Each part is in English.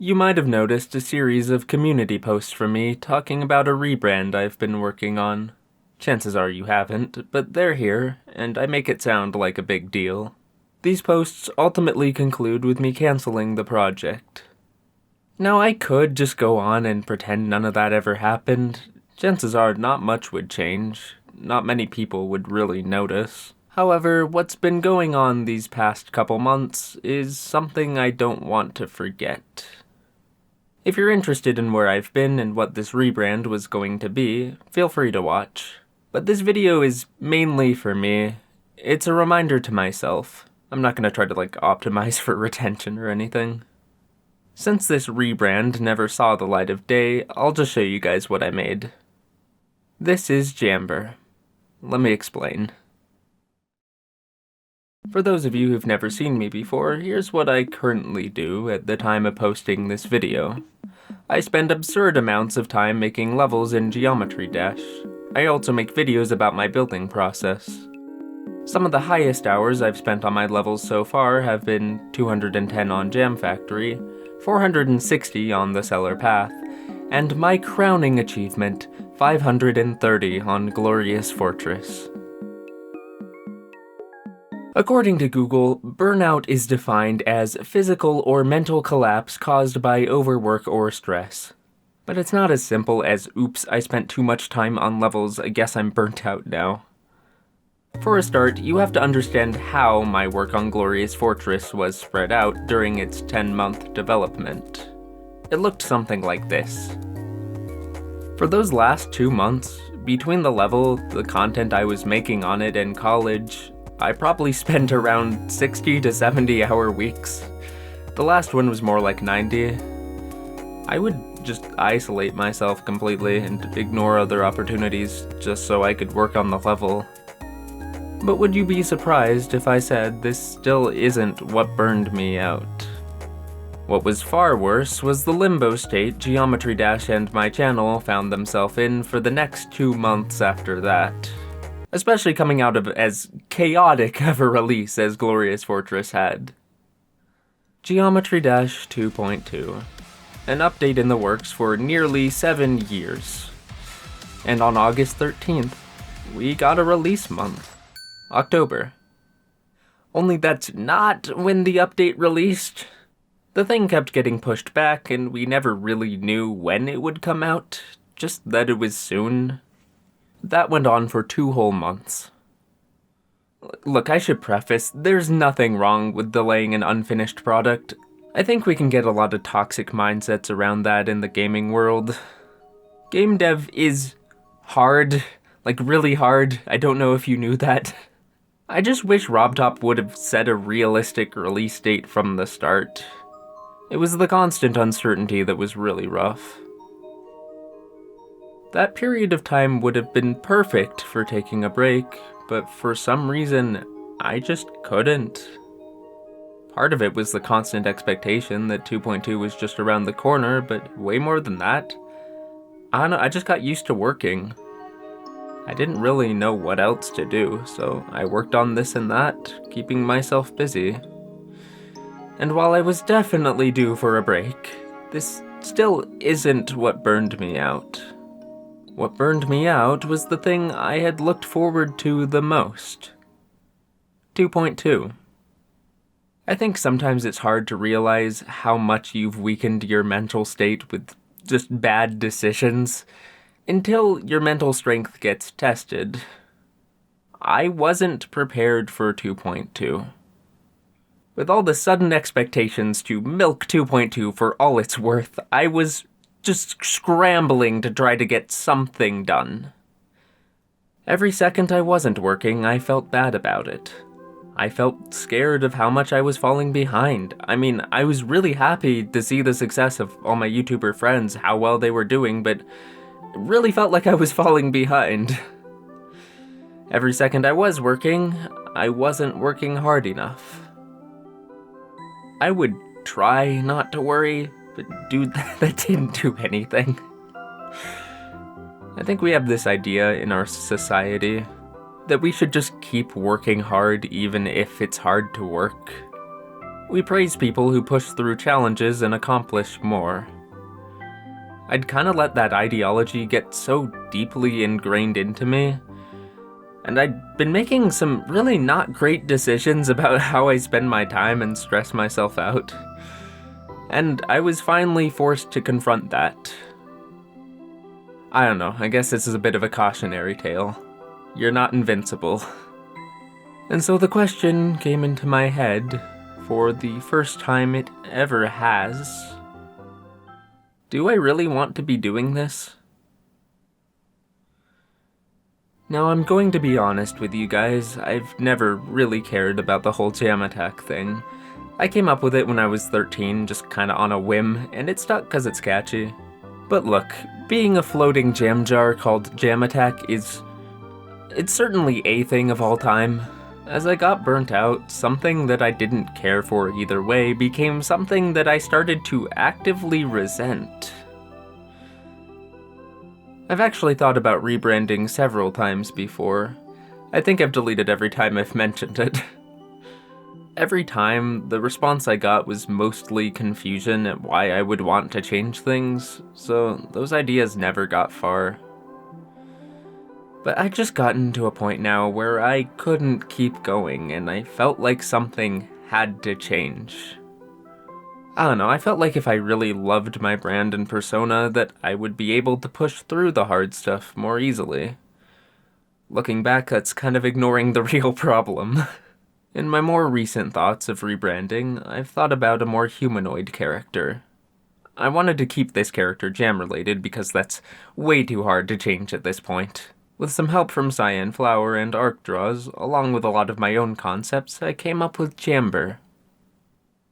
You might have noticed a series of community posts from me talking about a rebrand I've been working on. Chances are you haven't, but they're here, and I make it sound like a big deal. These posts ultimately conclude with me canceling the project. Now, I could just go on and pretend none of that ever happened. Chances are not much would change. Not many people would really notice. However, what's been going on these past couple months is something I don't want to forget. If you're interested in where I've been and what this rebrand was going to be, feel free to watch. But this video is mainly for me. It's a reminder to myself. I'm not going to try to optimize for retention or anything. Since this rebrand never saw the light of day, I'll just show you guys what I made. This is Jamber. Let me explain. For those of you who've never seen me before, here's what I currently do at the time of posting this video. I spend absurd amounts of time making levels in Geometry Dash. I also make videos about my building process. Some of the highest hours I've spent on my levels so far have been 210 on Jam Factory, 460 on the Cellar Path, and my crowning achievement, 530 on Glorious Fortress. According to Google, burnout is defined as physical or mental collapse caused by overwork or stress. But it's not as simple as, oops, I spent too much time on levels, I guess I'm burnt out now. For a start, you have to understand how my work on Glorious Fortress was spread out during its 10-month development. It looked something like this. For those last 2 months, between the level, the content I was making on it, and college, I probably spent around 60 to 70 hour weeks. The last one was more like 90. I would just isolate myself completely and ignore other opportunities just so I could work on the level. But would you be surprised if I said this still isn't what burned me out? What was far worse was the limbo state Geometry Dash and my channel found themselves in for the next 2 months after that. Especially coming out of as chaotic of a release as Glorious Fortress had. Geometry Dash 2.2. An update in the works for nearly 7 years. And on August 13th, we got a release month. October. Only that's not when the update released. The thing kept getting pushed back and we never really knew when it would come out, just that it was soon. That went on for 2 whole months. Look, I should preface, there's nothing wrong with delaying an unfinished product. I think we can get a lot of toxic mindsets around that in the gaming world. Game dev is hard, really hard. I don't know if you knew that. I just wish RobTop would have set a realistic release date from the start. It was the constant uncertainty that was really rough. That period of time would have been perfect for taking a break, but for some reason, I just couldn't. Part of it was the constant expectation that 2.2 was just around the corner, but way more than that. I don't know, I just got used to working. I didn't really know what else to do, so I worked on this and that, keeping myself busy. And while I was definitely due for a break, this still isn't what burned me out. What burned me out was the thing I had looked forward to the most. 2.2. I think sometimes it's hard to realize how much you've weakened your mental state with just bad decisions until your mental strength gets tested. I wasn't prepared for 2.2. With all the sudden expectations to milk 2.2 for all it's worth, I was just scrambling to try to get something done. Every second I wasn't working, I felt bad about it. I felt scared of how much I was falling behind. I mean, I was really happy to see the success of all my YouTuber friends, how well they were doing, but it really felt like I was falling behind. Every second I was working, I wasn't working hard enough. I would try not to worry, but dude, that didn't do anything. I think we have this idea in our society that we should just keep working hard even if it's hard to work. We praise people who push through challenges and accomplish more. I'd kinda let that ideology get so deeply ingrained into me, and I'd been making some really not great decisions about how I spend my time and stress myself out. And I was finally forced to confront that. I don't know, I guess this is a bit of a cautionary tale. You're not invincible. And so the question came into my head, for the first time it ever has. Do I really want to be doing this? Now, I'm going to be honest with you guys, I've never really cared about the whole jam attack thing. I came up with it when I was 13, just kinda on a whim, and it stuck cause it's catchy. But look, being a floating jam jar called Jam Attack it's certainly a thing of all time. As I got burnt out, something that I didn't care for either way became something that I started to actively resent. I've actually thought about rebranding several times before. I think I've deleted every time I've mentioned it. Every time, the response I got was mostly confusion at why I would want to change things, so those ideas never got far. But I'd just gotten to a point now where I couldn't keep going, and I felt like something had to change. I don't know, I felt like if I really loved my brand and persona, that I would be able to push through the hard stuff more easily. Looking back, that's kind of ignoring the real problem. In my more recent thoughts of rebranding, I've thought about a more humanoid character. I wanted to keep this character jam-related because that's way too hard to change at this point. With some help from Cyan Flower and ArcDraws, along with a lot of my own concepts, I came up with Jamber.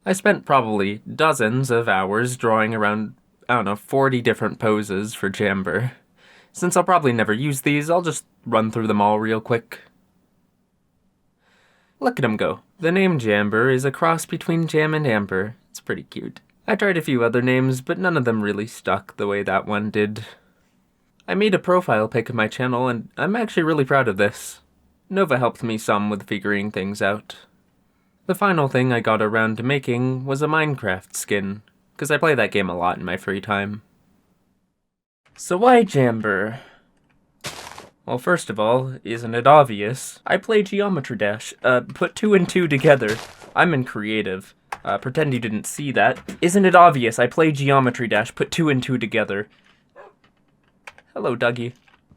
I spent probably dozens of hours drawing around, 40 different poses for Jamber. Since I'll probably never use these, I'll just run through them all real quick. Look at him go. The name Jamber is a cross between Jam and Amber. It's pretty cute. I tried a few other names, but none of them really stuck the way that one did. I made a profile pic of my channel, and I'm actually really proud of this. Nova helped me some with figuring things out. The final thing I got around to making was a Minecraft skin, because I play that game a lot in my free time. So why Jamber? Well, first of all, isn't it obvious? I play Geometry Dash. Put 2 and 2 together. I'm in creative. Pretend you didn't see that. Isn't it obvious? I play Geometry Dash. Put 2 and 2 together. Hello, Dougie.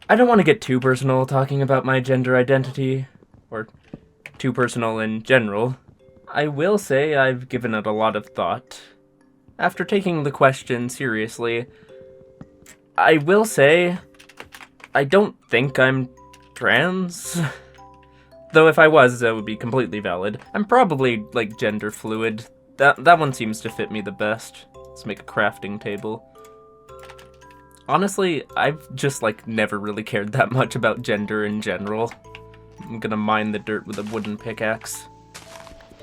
I don't want to get too personal talking about my gender identity, or too personal in general. I will say I've given it a lot of thought. After taking the question seriously, I will say I don't think I'm trans. Though if I was, that would be completely valid. I'm probably, gender fluid. That one seems to fit me the best. Let's make a crafting table. Honestly, I've just, never really cared that much about gender in general. I'm gonna mine the dirt with a wooden pickaxe.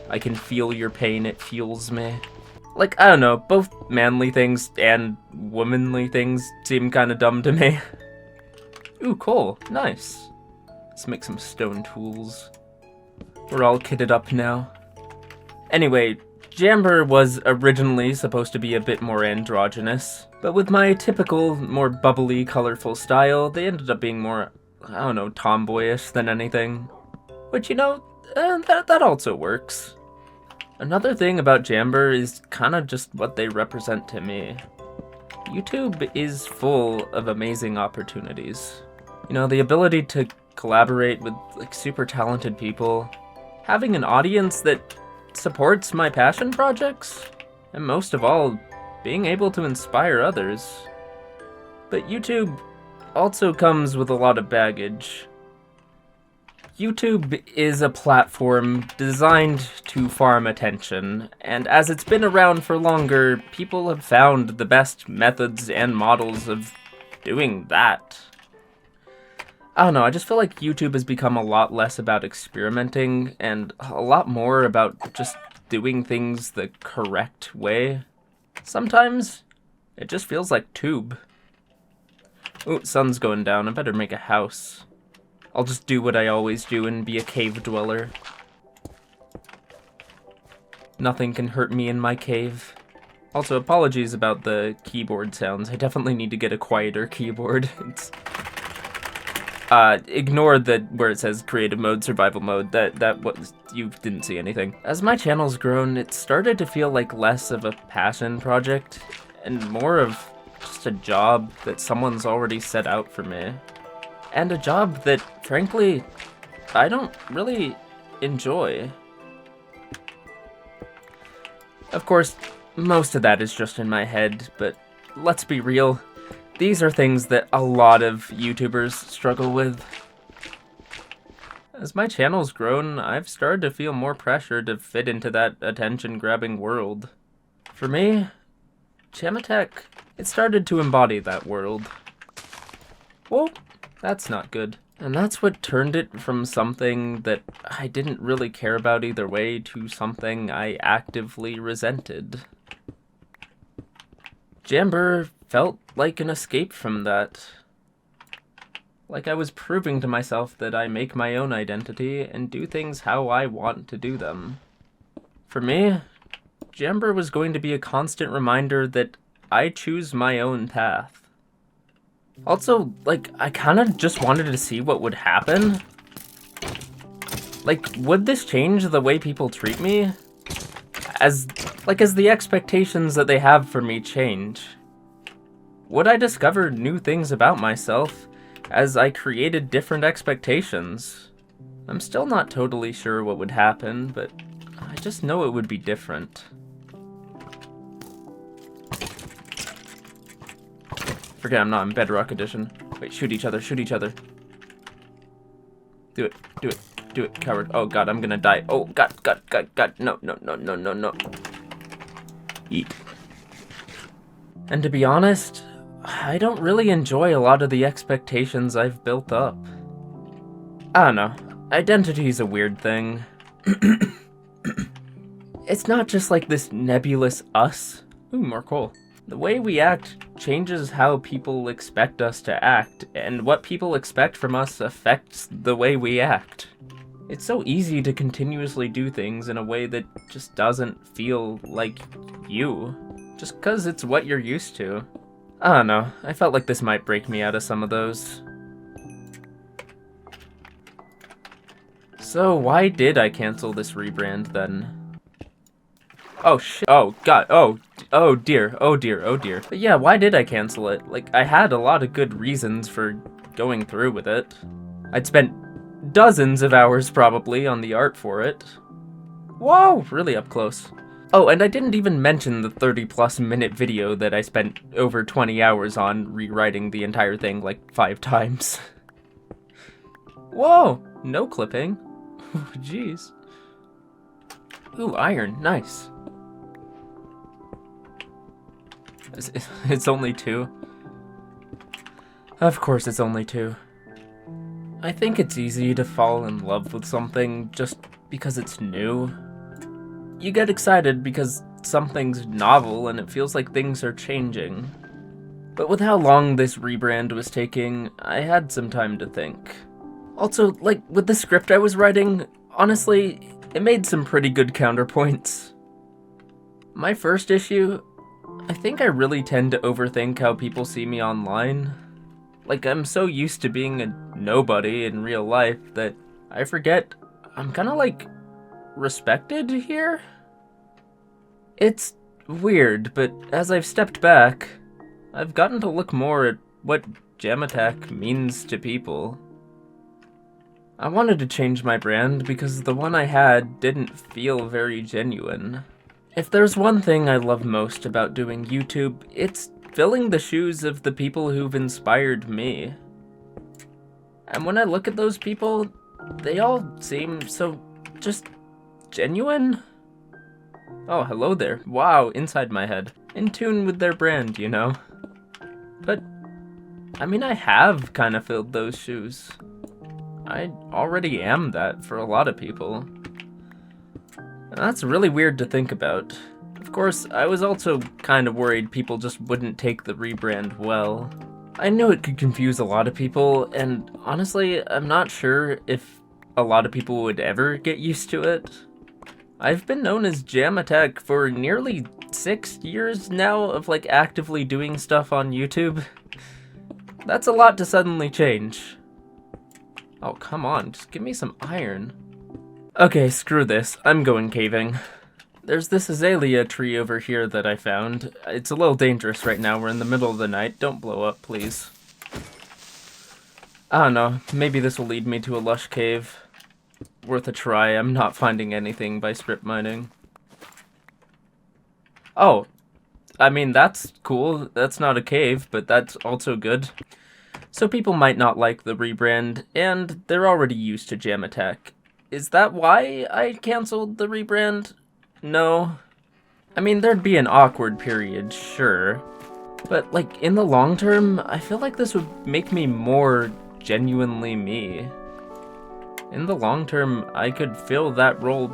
I can feel your pain, it fuels me. I don't know, both manly things and womanly things seem kinda dumb to me. Ooh, coal. Nice. Let's make some stone tools. We're all kitted up now. Anyway, Jamber was originally supposed to be a bit more androgynous, but with my typical, more bubbly, colorful style, they ended up being more, tomboyish than anything. Which, that also works. Another thing about Jamber is kinda just what they represent to me. YouTube is full of amazing opportunities. The ability to collaborate with, super talented people, having an audience that supports my passion projects, and most of all, being able to inspire others. But YouTube also comes with a lot of baggage. YouTube is a platform designed to farm attention, and as it's been around for longer, people have found the best methods and models of doing that. I don't know, I just feel like YouTube has become a lot less about experimenting and a lot more about just doing things the correct way. Sometimes it just feels like tube. Ooh, sun's going down, I better make a house. I'll just do what I always do and be a cave dweller. Nothing can hurt me in my cave. Also, apologies about the keyboard sounds. I definitely need to get a quieter keyboard. It's... ignore where it says creative mode, survival mode. That was, you didn't see anything. As my channel's grown, it started to feel like less of a passion project and more of just a job that someone's already set out for me. And a job that, frankly, I don't really enjoy. Of course, most of that is just in my head, but let's be real. These are things that a lot of YouTubers struggle with. As my channel's grown, I've started to feel more pressure to fit into that attention-grabbing world. For me, Gematech, it started to embody that world. Well, that's not good. And that's what turned it from something that I didn't really care about either way to something I actively resented. Jamber felt like an escape from that. Like I was proving to myself that I make my own identity and do things how I want to do them. For me, Jamber was going to be a constant reminder that I choose my own path. Also, like, I kind of just wanted to see what would happen. Like, would this change the way people treat me? As the expectations that they have for me change? Would I discover new things about myself as I created different expectations? I'm still not totally sure what would happen, but I just know it would be different. Forget I'm not in Bedrock Edition. Wait, shoot each other, shoot each other. Do it, do it, do it, coward. Oh god, I'm gonna die. Oh god, god, god, god. No, no, no, no, no, no. Eat. And to be honest, I don't really enjoy a lot of the expectations I've built up. I don't know. Identity's a weird thing. It's not just like this nebulous us. Ooh, more coal. The way we act changes how people expect us to act, and what people expect from us affects the way we act. It's so easy to continuously do things in a way that just doesn't feel like you, just 'cause it's what you're used to. I don't know, I felt like this might break me out of some of those. So why did I cancel this rebrand then? Oh shit, oh god, oh dear, oh dear, oh dear. But yeah, why did I cancel it? Like, I had a lot of good reasons for going through with it. I'd spent dozens of hours probably on the art for it. Whoa, really up close. Oh, and I didn't even mention the 30+ minute video that I spent over 20 hours on rewriting the entire thing like 5 times. Whoa, no clipping. Jeez. Ooh, iron, nice. It's only 2. Of course it's only 2. I think it's easy to fall in love with something just because it's new. You get excited because something's novel and it feels like things are changing. But with how long this rebrand was taking, I had some time to think. Also, like, with the script I was writing, honestly, it made some pretty good counterpoints. My first issue, I think I really tend to overthink how people see me online. Like, I'm so used to being a nobody in real life that I forget I'm kinda, like, respected here? It's weird, but as I've stepped back, I've gotten to look more at what Gematech means to people. I wanted to change my brand because the one I had didn't feel very genuine. If there's one thing I love most about doing YouTube, it's filling the shoes of the people who've inspired me. And when I look at those people, they all seem so just genuine. Oh, hello there. Wow, inside my head. In tune with their brand, you know? But, I mean, I have kind of filled those shoes. I already am that for a lot of people. And that's really weird to think about. Of course, I was also kind of worried people just wouldn't take the rebrand well. I knew it could confuse a lot of people, and honestly, I'm not sure if a lot of people would ever get used to it. I've been known as Jam Attack for nearly 6 years now of like actively doing stuff on YouTube. That's a lot to suddenly change. Oh, come on, just give me some iron. Okay, screw this. I'm going caving. There's this azalea tree over here that I found. It's a little dangerous right now. We're in the middle of the night. Don't blow up, please. I don't know. Maybe this will lead me to a lush cave. Worth a try. I'm not finding anything by strip mining. Oh. I mean, that's cool. That's not a cave, but that's also good. So people might not like the rebrand, and they're already used to Jam Attack. Is that why I canceled the rebrand? No. I mean, there'd be an awkward period, sure. But, like, in the long term, I feel like this would make me more genuinely me. In the long term, I could fill that role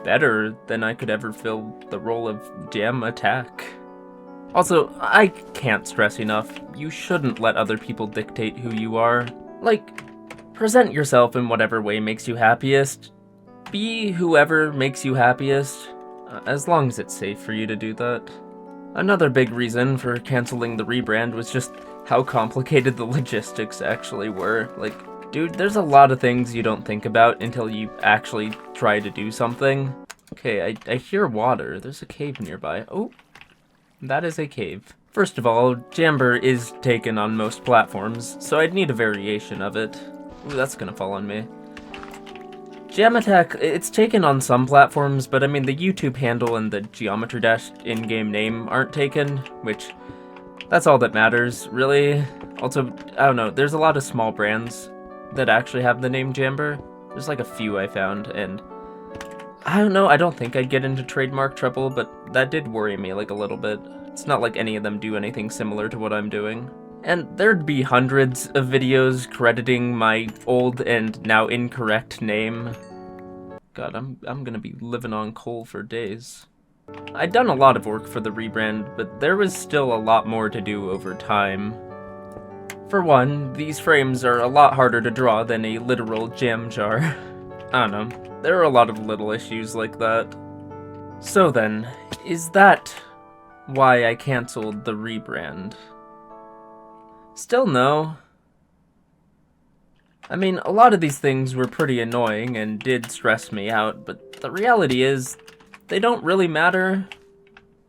better than I could ever fill the role of Jam Attack. Also, I can't stress enough, you shouldn't let other people dictate who you are. Like, present yourself in whatever way makes you happiest. Be whoever makes you happiest, as long as it's safe for you to do that. Another big reason for canceling the rebrand was just how complicated the logistics actually were. Like, dude, there's a lot of things you don't think about until you actually try to do something. Okay, I hear water. There's a cave nearby. Oh, that is a cave. First of all, Jamber is taken on most platforms, so I'd need a variation of it. Ooh, that's gonna fall on me. Jam Attack, it's taken on some platforms, but I mean the YouTube handle and the Geometry Dash in-game name aren't taken, which, that's all that matters, really. Also, I don't know, there's a lot of small brands that actually have the name Jamber. There's like a few I found, and I don't know, I don't think I'd get into trademark trouble, but that did worry me like a little bit. It's not like any of them do anything similar to what I'm doing. And there'd be hundreds of videos crediting my old and now incorrect name. God, I'm gonna be living on coal for days. I'd done a lot of work for the rebrand, but there was still a lot more to do over time. For one, these frames are a lot harder to draw than a literal jam jar. I don't know, there are a lot of little issues like that. So then, is that why I canceled the rebrand? Still no. I mean, a lot of these things were pretty annoying and did stress me out, but the reality is, they don't really matter.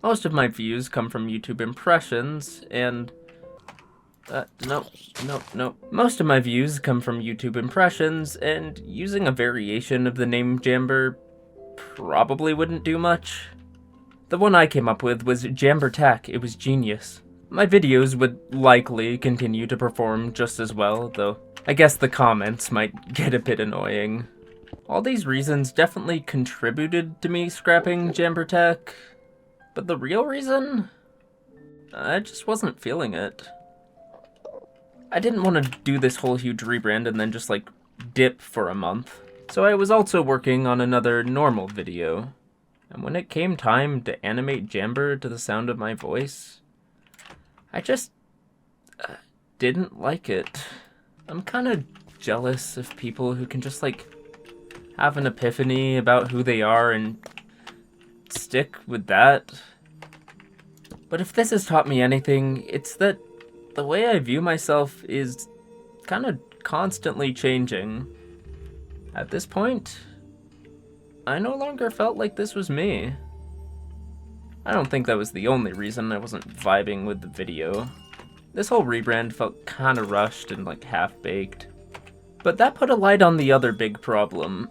Most of my views come from YouTube impressions, and no. Most of my views come from YouTube impressions, and using a variation of the name Jamber probably wouldn't do much. The one I came up with was Jambertack. It was genius. My videos would likely continue to perform just as well, though I guess the comments might get a bit annoying. All these reasons definitely contributed to me scrapping Jambertack, but the real reason? I just wasn't feeling it. I didn't want to do this whole huge rebrand and then just like dip for a month. So I was also working on another normal video. And when it came time to animate Jamber to the sound of my voice, I just didn't like it. I'm kind of jealous of people who can just like have an epiphany about who they are and stick with that. But if this has taught me anything, it's that the way I view myself is kind of constantly changing. At this point, I no longer felt like this was me. I don't think that was the only reason I wasn't vibing with the video. This whole rebrand felt kinda rushed and like half-baked. But that put a light on the other big problem.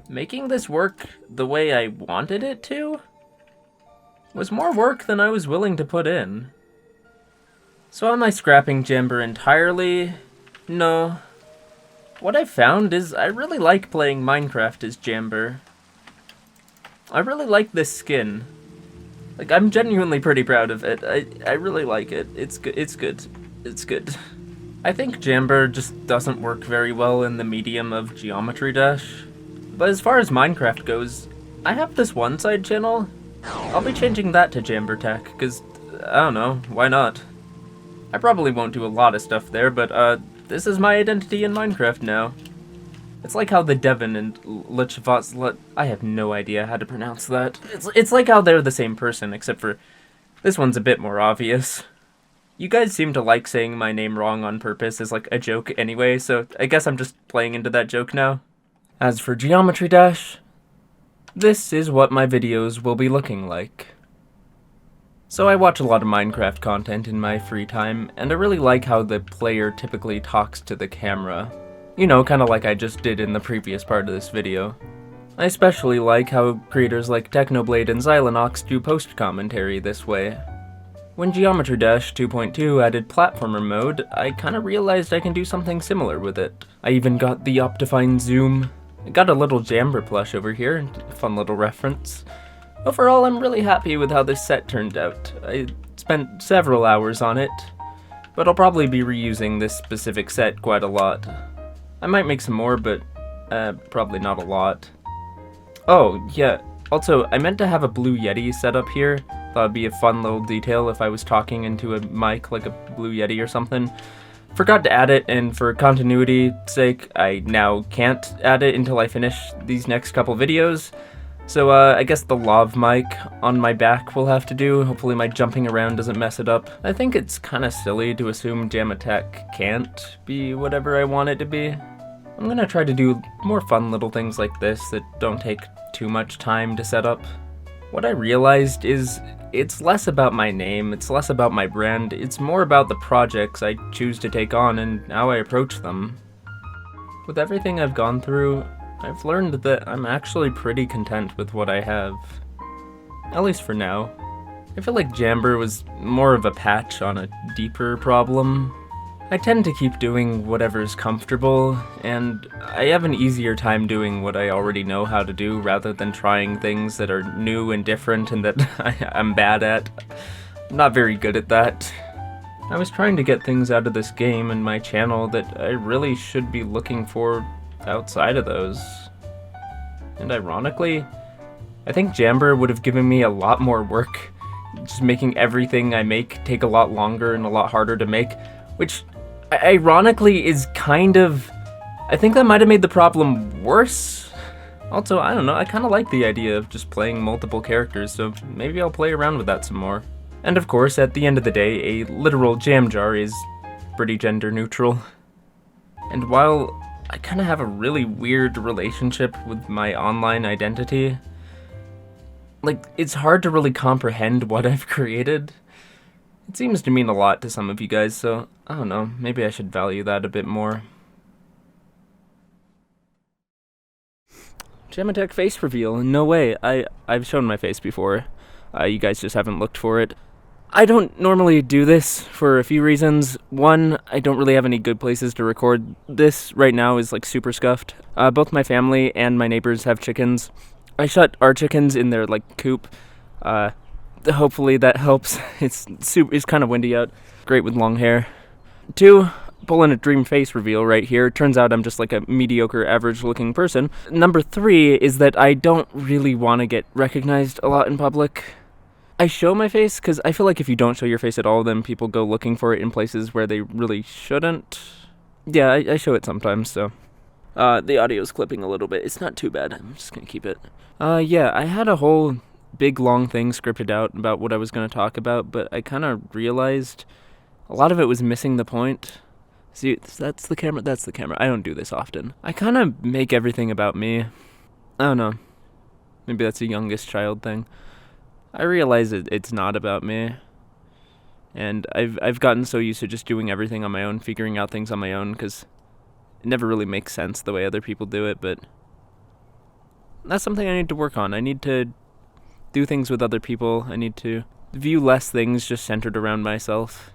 Making this work the way I wanted it to was more work than I was willing to put in. So am I scrapping Jamber entirely? No. What I found is I really like playing Minecraft as Jamber. I really like this skin. Like, I'm genuinely pretty proud of it. I really like it. It's good. It's good. It's good. I think Jamber just doesn't work very well in the medium of Geometry Dash. But as far as Minecraft goes, I have this one side channel. I'll be changing that to Jambertack, because, I don't know, why not? I probably won't do a lot of stuff there, but, this is my identity in Minecraft now. It's like how the Devon and Lechvats, I have no idea how to pronounce that. It's like how they're the same person, except for this one's a bit more obvious. You guys seem to like saying my name wrong on purpose as like a joke anyway, so I guess I'm just playing into that joke now. As for Geometry Dash, this is what my videos will be looking like. So I watch a lot of Minecraft content in my free time, and I really like how the player typically talks to the camera. You know, kinda like I just did in the previous part of this video. I especially like how creators like Technoblade and Xylonox do post-commentary this way. When Geometry Dash 2.2 added platformer mode, I kinda realized I can do something similar with it. I even got the Optifine zoom. I got a little Jamber plush over here, fun little reference. Overall, I'm really happy with how this set turned out. I spent several hours on it, but I'll probably be reusing this specific set quite a lot. I might make some more, but probably not a lot. Oh, yeah, also, I meant to have a Blue Yeti set up here. Thought it'd be a fun little detail if I was talking into a mic like a Blue Yeti or something. Forgot to add it, and for continuity's sake, I now can't add it until I finish these next couple videos. So I guess the lav mic on my back will have to do. Hopefully my jumping around doesn't mess it up. I think it's kinda silly to assume Jam-Attack can't be whatever I want it to be. I'm gonna try to do more fun little things like this that don't take too much time to set up. What I realized is it's less about my name, it's less about my brand, it's more about the projects I choose to take on and how I approach them. With everything I've gone through, I've learned that I'm actually pretty content with what I have. At least for now. I feel like Jamber was more of a patch on a deeper problem. I tend to keep doing whatever's comfortable, and I have an easier time doing what I already know how to do rather than trying things that are new and different and that I'm bad at. I'm not very good at that. I was trying to get things out of this game and my channel that I really should be looking for outside of those. And ironically, I think Jamber would have given me a lot more work, just making everything I make take a lot longer and a lot harder to make, which ironically is kind of, I think that might have made the problem worse. Also, I don't know, I kind of like the idea of just playing multiple characters, so maybe I'll play around with that some more. And of course, at the end of the day, a literal jam jar is pretty gender neutral. And while I kind of have a really weird relationship with my online identity, like, it's hard to really comprehend what I've created. It seems to mean a lot to some of you guys, so I don't know, maybe I should value that a bit more. Jam-Attack face reveal, no way, I've shown my face before. You guys just haven't looked for it. I don't normally do this for a few reasons. One, I don't really have any good places to record. This right now is like super scuffed. Both my family and my neighbors have chickens. I shut our chickens in their like coop. Hopefully that helps. It's kind of windy out. Great with long hair. Two, pulling a dream face reveal right here. Turns out I'm just like a mediocre, average-looking person. Number three is that I don't really want to get recognized a lot in public. I show my face because I feel like if you don't show your face at all, then people go looking for it in places where they really shouldn't. Yeah, I show it sometimes, so. The audio's clipping a little bit. It's not too bad. I'm just gonna keep it. Yeah, I had a whole big long thing scripted out about what I was gonna talk about, but I kind of realized a lot of it was missing the point. See, that's the camera. That's the camera. I don't do this often. I kind of make everything about me. I don't know. Maybe that's a youngest child thing. I realize it's not about me, and I've gotten so used to just doing everything on my own, figuring out things on my own, because it never really makes sense the way other people do it, but that's something I need to work on. I need to do things with other people. I need to view less things just centered around myself.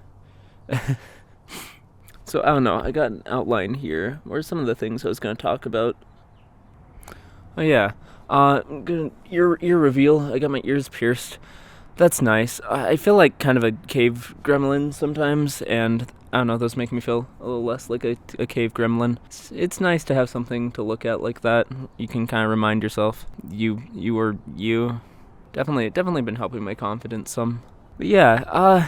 So, I don't know, I got an outline here. What are some of the things I was going to talk about? Oh, yeah. Ear reveal. I got my ears pierced. That's nice. I feel like kind of a cave gremlin sometimes, and I don't know, those make me feel a little less like a cave gremlin. It's nice to have something to look at like that. You can kind of remind yourself, you are you. Definitely been helping my confidence some. But yeah,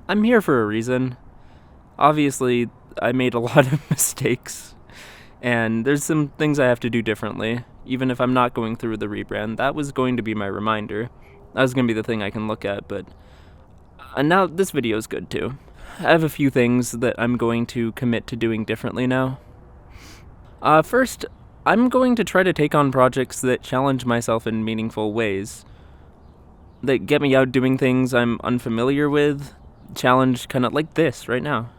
I'm here for a reason. Obviously, I made a lot of mistakes And there's some things I have to do differently, even if I'm not going through the rebrand. That was going to be my reminder. That was going to be the thing I can look at, but now this video is good too. I have a few things that I'm going to commit to doing differently now. First, I'm going to try to take on projects that challenge myself in meaningful ways, that get me out doing things I'm unfamiliar with, challenge kind of like this right now.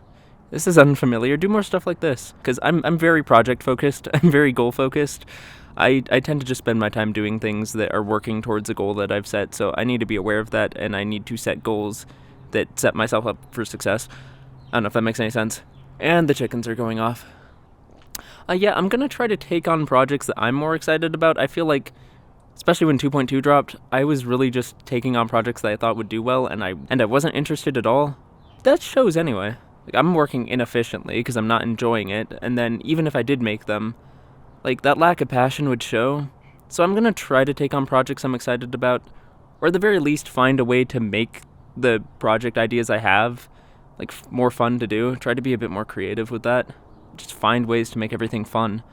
This is unfamiliar, do more stuff like this, because I'm very project focused, I'm very goal focused. I tend to just spend my time doing things that are working towards a goal that I've set, so I need to be aware of that, and I need to set goals that set myself up for success. I don't know if that makes any sense. And the chickens are going off. Yeah, I'm gonna try to take on projects that I'm more excited about. I feel like, especially when 2.2 dropped, I was really just taking on projects that I thought would do well, and I wasn't interested at all. That shows anyway. Like, I'm working inefficiently because I'm not enjoying it, and then even if I did make them, like, that lack of passion would show. So I'm gonna try to take on projects I'm excited about, or at the very least find a way to make the project ideas I have, like, more fun to do. Try to be a bit more creative with that. Just find ways to make everything fun.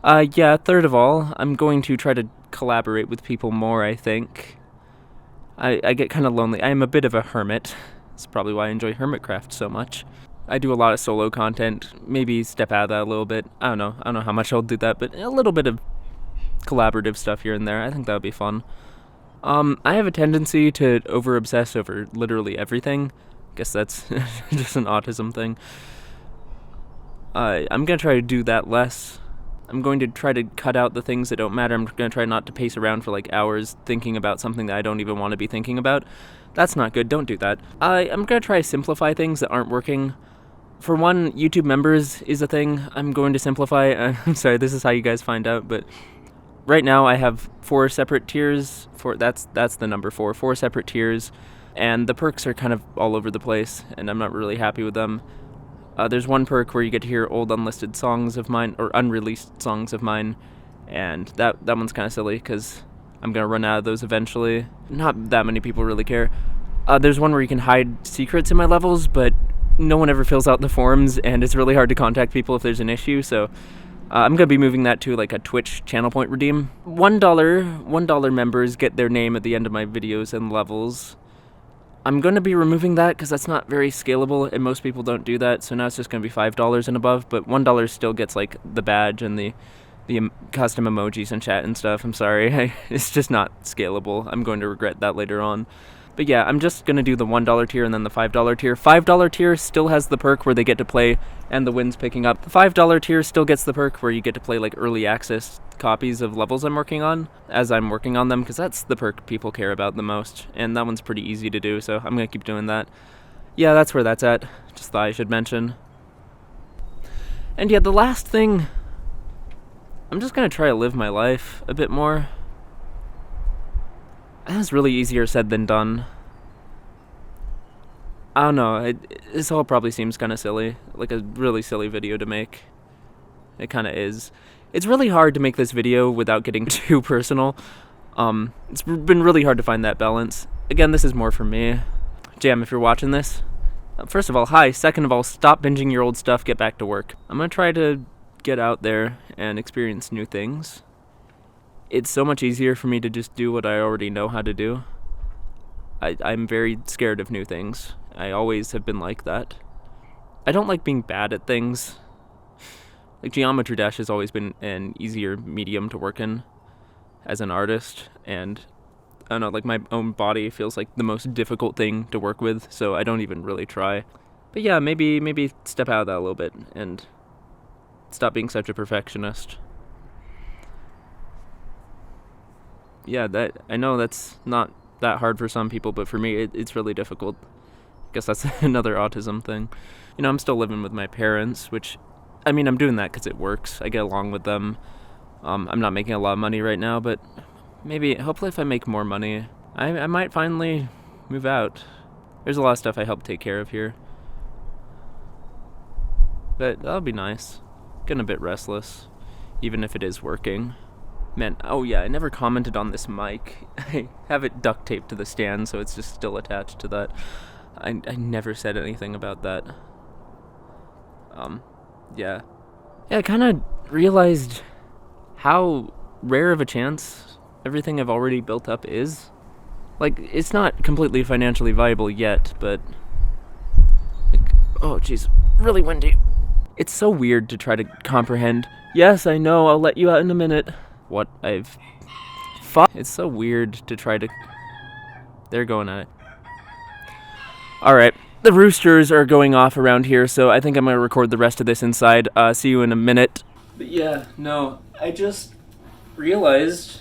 Yeah, third of all, I'm going to try to collaborate with people more, I think. I get kind of lonely. I am a bit of a hermit. That's probably why I enjoy Hermitcraft so much. I do a lot of solo content, maybe step out of that a little bit. I don't know how much I'll do that, but a little bit of collaborative stuff here and there. I think that would be fun. I have a tendency to over-obsess over literally everything. Guess that's just an autism thing. I'm gonna try to do that less. I'm going to try to cut out the things that don't matter. I'm gonna try not to pace around for like hours thinking about something that I don't even want to be thinking about. That's not good, don't do that. I'm gonna try to simplify things that aren't working. For one, YouTube members is a thing I'm going to simplify. I'm sorry, this is how you guys find out, but right now I have 4 separate tiers. That's the number 4. 4 separate tiers, and the perks are kind of all over the place, and I'm not really happy with them. There's one perk where you get to hear old unlisted songs of mine, or unreleased songs of mine, and that one's kind of silly, because I'm going to run out of those eventually. Not that many people really care. There's one where you can hide secrets in my levels, but no one ever fills out the forms, and it's really hard to contact people if there's an issue, so I'm going to be moving that to like a Twitch channel point redeem. $1 members get their name at the end of my videos and levels. I'm going to be removing that because that's not very scalable, and most people don't do that, so now it's just going to be $5 and above, but $1 still gets like the badge and the custom emojis and chat and stuff. I'm sorry, it's just not scalable. I'm going to regret that later on. But yeah, I'm just going to do the $1 tier and then the $5 tier. $5 tier still has the perk where they get to play and the wins picking up. The $5 tier still gets the perk where you get to play like early access copies of levels I'm working on as I'm working on them, because that's the perk people care about the most, and that one's pretty easy to do, so I'm going to keep doing that. Yeah, that's where that's at. Just thought I should mention. And yeah, the last thing, I'm just going to try to live my life a bit more. That's really easier said than done. I don't know, this all probably seems kind of silly, like a really silly video to make. It kind of is. It's really hard to make this video without getting too personal. It's been really hard to find that balance. Again, this is more for me. Jam, if you're watching this, first of all, hi. Second of all, stop binging your old stuff, get back to work. I'm gonna try to get out there and experience new things. It's so much easier for me to just do what I already know how to do. I'm very scared of new things. I always have been like that. I don't like being bad at things. Like, Geometry Dash has always been an easier medium to work in as an artist, and I don't know, like, my own body feels like the most difficult thing to work with, so I don't even really try. But yeah, maybe step out of that a little bit and stop being such a perfectionist. Yeah, I know that's not that hard for some people, but for me, it's really difficult. I guess that's another autism thing. You know, I'm still living with my parents, which, I mean, I'm doing that because it works. I get along with them. I'm not making a lot of money right now, but hopefully if I make more money, I might finally move out. There's a lot of stuff I help take care of here. But that'll be nice. Getting a bit restless, even if it is working. Man, oh yeah, I never commented on this mic. I have it duct taped to the stand, so it's just still attached to that. I never said anything about that. Yeah. Yeah, I kind of realized how rare of a chance everything I've already built up is. Like, it's not completely financially viable yet, but like, oh jeez, really windy. It's so weird to try to comprehend. Yes, I know, I'll let you out in a minute. What I've It's so weird to try to. They're going at it. Alright, the roosters are going off around here, so I think I'm gonna record the rest of this inside. See you in a minute. But yeah, no, I just realized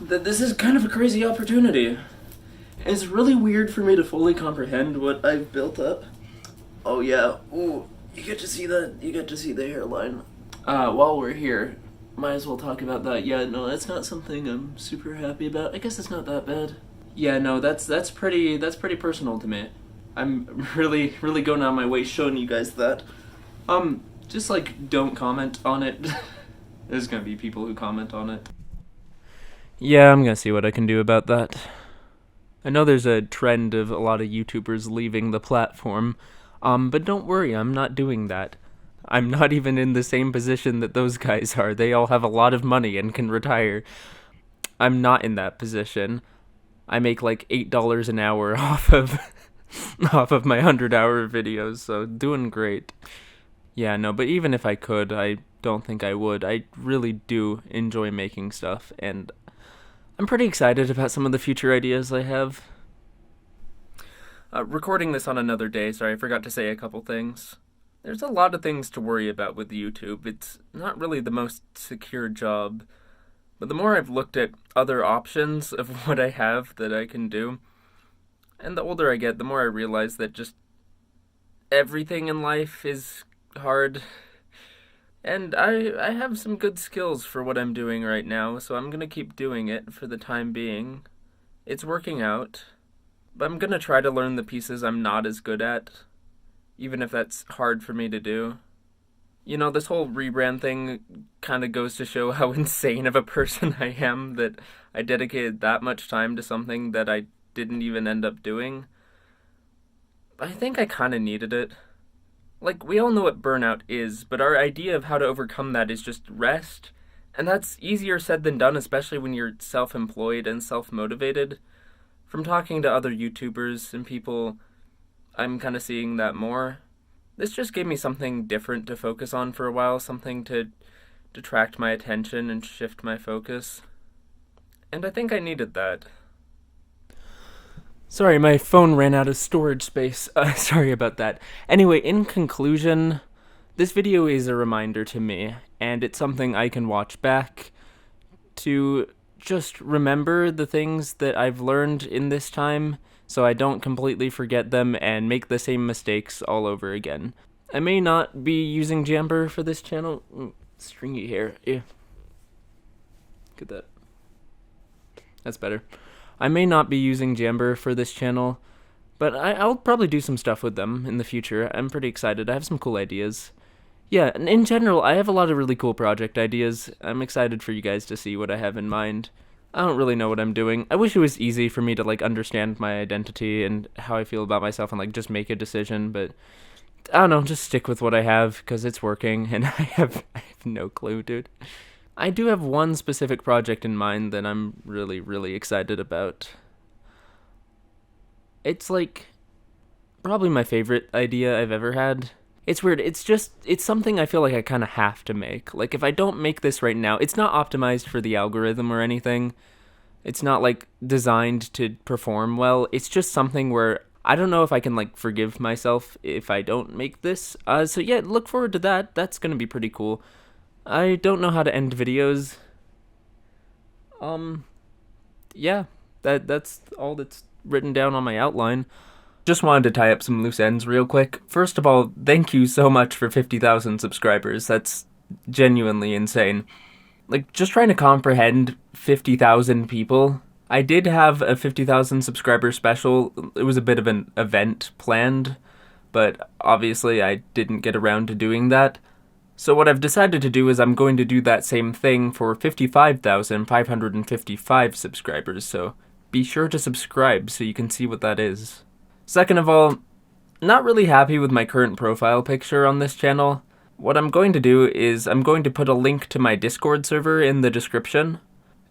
that this is kind of a crazy opportunity. And it's really weird for me to fully comprehend what I've built up. Oh yeah, ooh, you get to see that, you get to see the hairline. While we're here, might as well talk about that. Yeah, no, that's not something I'm super happy about. I guess it's not that bad. Yeah, no, that's pretty personal to me. I'm really going out of my way showing you guys that. Just like don't comment on it. There's gonna be people who comment on it. Yeah, I'm gonna see what I can do about that. I know there's a trend of a lot of YouTubers leaving the platform, but don't worry, I'm not doing that. I'm not even in the same position that those guys are. They all have a lot of money and can retire. I'm not in that position. I make like $8 an hour off of my 100-hour videos, so doing great. Yeah, no, but even if I could, I don't think I would. I really do enjoy making stuff, and I'm pretty excited about some of the future ideas I have. Recording this on another day, sorry, I forgot to say a couple things. There's a lot of things to worry about with YouTube. It's not really the most secure job. But the more I've looked at other options of what I have that I can do, and the older I get, the more I realize that just everything in life is hard. And I have some good skills for what I'm doing right now, so I'm gonna keep doing it for the time being. It's working out, but I'm gonna try to learn the pieces I'm not as good at, even if that's hard for me to do. You know, this whole rebrand thing kind of goes to show how insane of a person I am that I dedicated that much time to something that I didn't even end up doing. I think I kind of needed it. Like, we all know what burnout is, but our idea of how to overcome that is just rest. And that's easier said than done, especially when you're self-employed and self-motivated. From talking to other YouTubers and people, I'm kind of seeing that more. This just gave me something different to focus on for a while, something to detract my attention and shift my focus. And I think I needed that. Sorry, my phone ran out of storage space. Sorry about that. Anyway, in conclusion, this video is a reminder to me, and it's something I can watch back to just remember the things that I've learned in this time, so I don't completely forget them and make the same mistakes all over again. I may not be using Jamper for this channel. Stringy hair. Yeah. Get that. That's better. I may not be using Jamper for this channel, but I'll probably do some stuff with them in the future. I'm pretty excited. I have some cool ideas. Yeah, and in general, I have a lot of really cool project ideas. I'm excited for you guys to see what I have in mind. I don't really know what I'm doing. I wish it was easy for me to, like, understand my identity and how I feel about myself and, like, just make a decision, but I don't know, just stick with what I have, because it's working, and I have no clue, dude. I do have one specific project in mind that I'm really excited about. It's, like, probably my favorite idea I've ever had. It's weird, it's something I feel like I kind of have to make. Like, if I don't make this right now, it's not optimized for the algorithm or anything. It's not, like, designed to perform well. It's just something where I don't know if I can, like, forgive myself if I don't make this. So yeah, look forward to that. That's gonna be pretty cool. I don't know how to end videos. Yeah, that's all that's written down on my outline. Just wanted to tie up some loose ends real quick. First of all, thank you so much for 50,000 subscribers. That's genuinely insane. Like, just trying to comprehend 50,000 people. I did have a 50,000 subscriber special. It was a bit of an event planned, but obviously I didn't get around to doing that. So what I've decided to do is I'm going to do that same thing for 55,555 subscribers, so be sure to subscribe so you can see what that is. Second of all, not really happy with my current profile picture on this channel. What I'm going to do is I'm going to put a link to my Discord server in the description,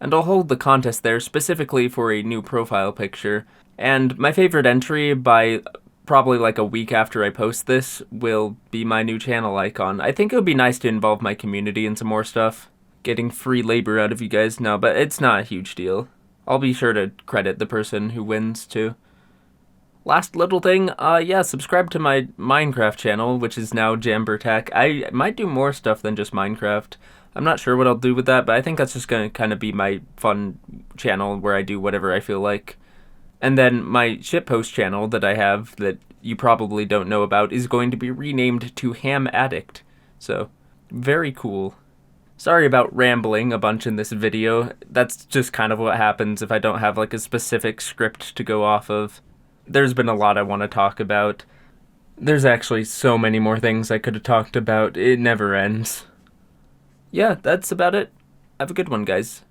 and I'll hold the contest there specifically for a new profile picture. And my favorite entry by probably like a week after I post this will be my new channel icon. I think it would be nice to involve my community in some more stuff. Getting free labor out of you guys now, but it's not a huge deal. I'll be sure to credit the person who wins too. Last little thing, yeah, subscribe to my Minecraft channel, which is now Jambertech. I might do more stuff than just Minecraft. I'm not sure what I'll do with that, but I think that's just gonna kind of be my fun channel where I do whatever I feel like. And then my shitpost channel that I have that you probably don't know about is going to be renamed to Ham Addict. So, very cool. Sorry about rambling a bunch in this video. That's just kind of what happens if I don't have like a specific script to go off of. There's been a lot I want to talk about. There's actually so many more things I could have talked about. It never ends. Yeah, that's about it. Have a good one, guys.